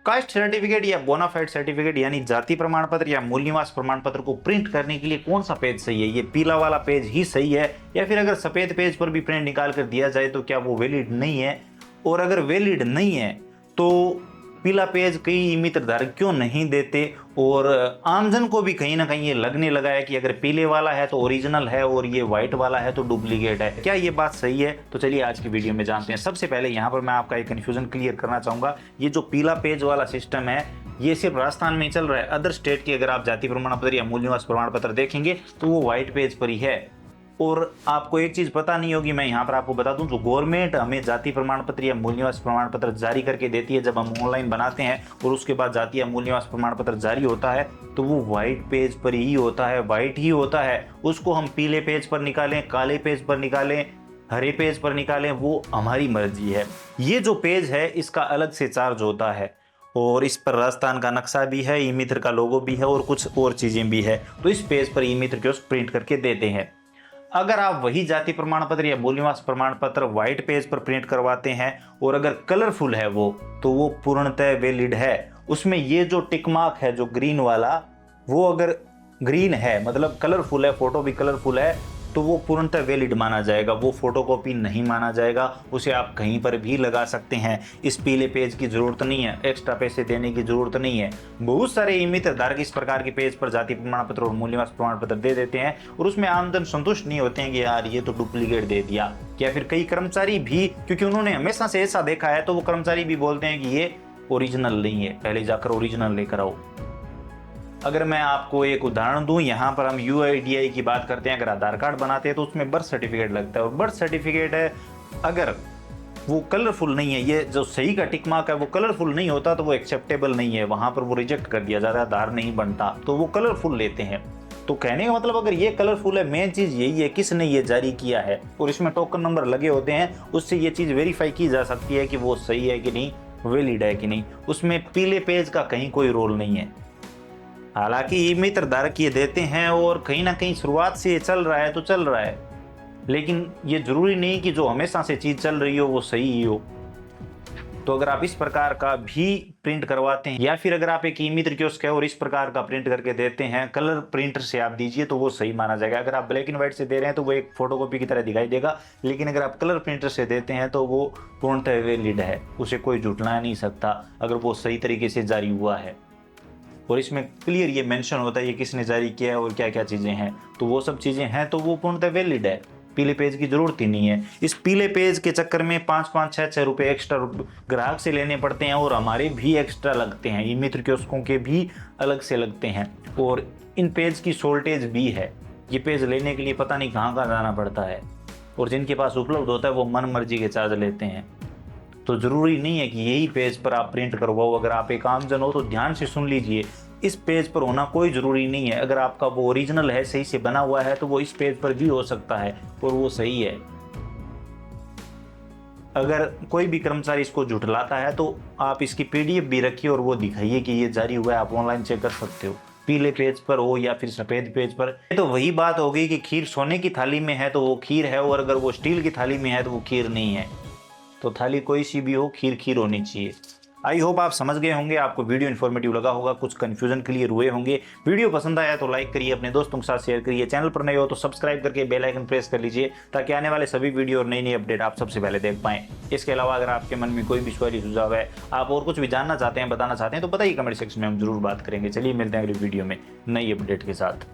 Caste certificate या bonafide certificate यानी जाति प्रमाण पत्र या मूल निवास प्रमाण पत्र को प्रिंट करने के लिए कौन सा पेज सही है? ये पीला वाला पेज ही सही है या फिर अगर सफेद पेज पर भी प्रिंट निकाल कर दिया जाए तो क्या वो वैलिड नहीं है? और अगर वैलिड नहीं है तो पीला पेज कई ई मित्र धारक क्यों नहीं देते? और आमजन को भी कहीं ना कहीं ये लगने लगा है कि अगर पीले वाला है तो ओरिजिनल है और ये व्हाइट वाला है तो डुप्लीकेट है। क्या ये बात सही है? तो चलिए आज की वीडियो में जानते हैं। सबसे पहले यहाँ पर मैं आपका एक कन्फ्यूजन क्लियर करना चाहूंगा। ये जो पीला पेज वाला सिस्टम है ये सिर्फ राजस्थान में ही चल रहा है। अदर स्टेट की अगर आप जाति प्रमाण पत्र या मूल निवास प्रमाण पत्र देखेंगे तो वो व्हाइट पेज पर ही है। और आपको एक चीज पता नहीं होगी, मैं यहाँ पर आपको बता दूं, जो गवर्नमेंट हमें जाति प्रमाण पत्र या मूल निवास प्रमाण पत्र जारी करके देती है जब हम ऑनलाइन बनाते हैं और उसके बाद जाति या मूल निवास प्रमाण पत्र जारी होता है तो वो व्हाइट पेज पर ही होता है, व्हाइट ही होता है। उसको हम पीले पेज पर निकालें, काले पेज पर निकालें, हरे पेज पर निकालें, वो हमारी मर्जी है। ये जो पेज है इसका अलग से चार्ज होता है और इस पर राजस्थान का नक्शा भी है, ई मित्र का लोगो भी है और कुछ और चीजें भी है। तो इस पेज पर ई मित्र के प्रिंट करके देते हैं। अगर आप वही जाति प्रमाण पत्र या मूल निवास प्रमाण पत्र व्हाइट पेज पर प्रिंट करवाते हैं और अगर कलरफुल है वो तो वो पूर्णतः वैलिड है। उसमें ये जो टिक मार्क है जो ग्रीन वाला, वो अगर ग्रीन है मतलब कलरफुल है, फोटो भी कलरफुल है, तो वो पूर्णतः वैलिड माना जाएगा। वो फोटोकॉपी नहीं माना जाएगा। उसे आप कहीं पर भी लगा सकते हैं। इस पीले पेज की जरूरत नहीं है, एक्स्ट्रा पैसे देने की जरूरत नहीं है। बहुत सारे ई मित्र धारक इस प्रकार के पेज पर जाति प्रमाण पत्र और मूल निवास प्रमाण पत्र दे देते हैं और उसमें आमजन संतुष्ट नहीं होते हैं कि यार ये तो डुप्लीकेट दे दिया। या फिर कई कर्मचारी भी, क्योंकि उन्होंने हमेशा से ऐसा देखा है, तो वो कर्मचारी भी बोलते हैं कि ये ओरिजिनल नहीं है, पहले जाकर ओरिजिनल लेकर आओ। अगर मैं आपको एक उदाहरण दूं, यहाँ पर हम यूआईडीआई की बात करते हैं। अगर आधार कार्ड बनाते हैं तो उसमें बर्थ सर्टिफिकेट लगता है और बर्थ सर्टिफिकेट है अगर वो कलरफुल नहीं है, ये जो सही का टिक मार्क है वो कलरफुल नहीं होता तो वो एक्सेप्टेबल नहीं है, वहां पर वो रिजेक्ट कर दिया जाता है, आधार नहीं बनता, तो वो कलरफुल लेते हैं। तो कहने का मतलब अगर ये कलरफुल है, मेन चीज यही है किसने ये जारी किया है और इसमें टोकन नंबर लगे होते हैं, उससे ये चीज वेरीफाई की जा सकती है कि वो सही है कि नहीं, वैलिड है कि नहीं। उसमें पीले पेज का कहीं कोई रोल नहीं है। हालांकि ई मित्र धारक ये देते हैं और कहीं ना कहीं शुरुआत से ये चल रहा है तो चल रहा है, लेकिन ये जरूरी नहीं कि जो हमेशा से चीज चल रही हो वो सही ही हो। तो अगर आप इस प्रकार का भी प्रिंट करवाते हैं या फिर अगर आप एक ई मित्र कियोस्क है और इस प्रकार का प्रिंट करके देते हैं, कलर प्रिंटर से आप दीजिए तो वो सही माना जाएगा। अगर आप ब्लैक एंड व्हाइट से दे रहे हैं तो वो एक फोटोकॉपी की तरह दिखाई देगा, लेकिन अगर आप कलर प्रिंटर से देते हैं तो वो पूर्णतः वैलिड है, उसे कोई झुठला नहीं सकता अगर वो सही तरीके से जारी हुआ है। और इसमें क्लियर ये मेंशन होता है ये किसने जारी किया है और क्या क्या चीज़ें हैं, तो वो सब चीज़ें हैं तो वो पूर्णतः वैलिड है। पीले पेज की जरूरत ही नहीं है। इस पीले पेज के चक्कर में 5-5, 6-6 रुपये एक्स्ट्रा ग्राहक से लेने पड़ते हैं और हमारे भी एक्स्ट्रा लगते हैं, ई मित्र कियोस्कों के भी अलग से लगते हैं। और इन पेज की शॉर्टेज भी है, ये पेज लेने के लिए पता नहीं कहाँ कहाँ जाना पड़ता है और जिनके पास उपलब्ध होता है वो मन मर्जी के चार्ज लेते हैं। तो जरूरी नहीं है कि यही पेज पर आप प्रिंट करवाओ। अगर आप एक आमजन हो तो ध्यान से सुन लीजिए, इस पेज पर होना कोई जरूरी नहीं है। अगर आपका वो ओरिजिनल है, सही से बना हुआ है, तो वो इस पेज पर भी हो सकता है और वो सही है। अगर कोई भी कर्मचारी इसको झुठलाता है तो आप इसकी पीडीएफ भी रखिए और वो दिखाइए कि ये जारी हुआ है, आप ऑनलाइन चेक कर सकते हो, पीले पेज पर हो या फिर सफेद पेज पर। तो वही बात हो गई कि खीर सोने की थाली में है तो वो खीर है और अगर वो स्टील की थाली में है तो वो खीर नहीं है। तो थाली कोई सी भी हो, खीर खीर होनी चाहिए। आई होप आप समझ गए होंगे, आपको वीडियो इन्फॉर्मेटिव लगा होगा, कुछ कंफ्यूजन क्लियर हुए होंगे। वीडियो पसंद आया तो लाइक करिए, अपने दोस्तों के साथ शेयर करिए। चैनल पर नए हो तो सब्सक्राइब करके बेल आइकन प्रेस कर लीजिए ताकि आने वाले सभी वीडियो और नई नई अपडेट आप सबसे पहले देख पाएं। इसके अलावा अगर आपके मन में कोई भी सवाल सुझाव है, आप और कुछ भी जानना चाहते हैं, बताना चाहते हैं तो बताइए कमेंट सेक्शन में, हम जरूर बात करेंगे। चलिए मिलते हैं अगली वीडियो में नई अपडेट के साथ।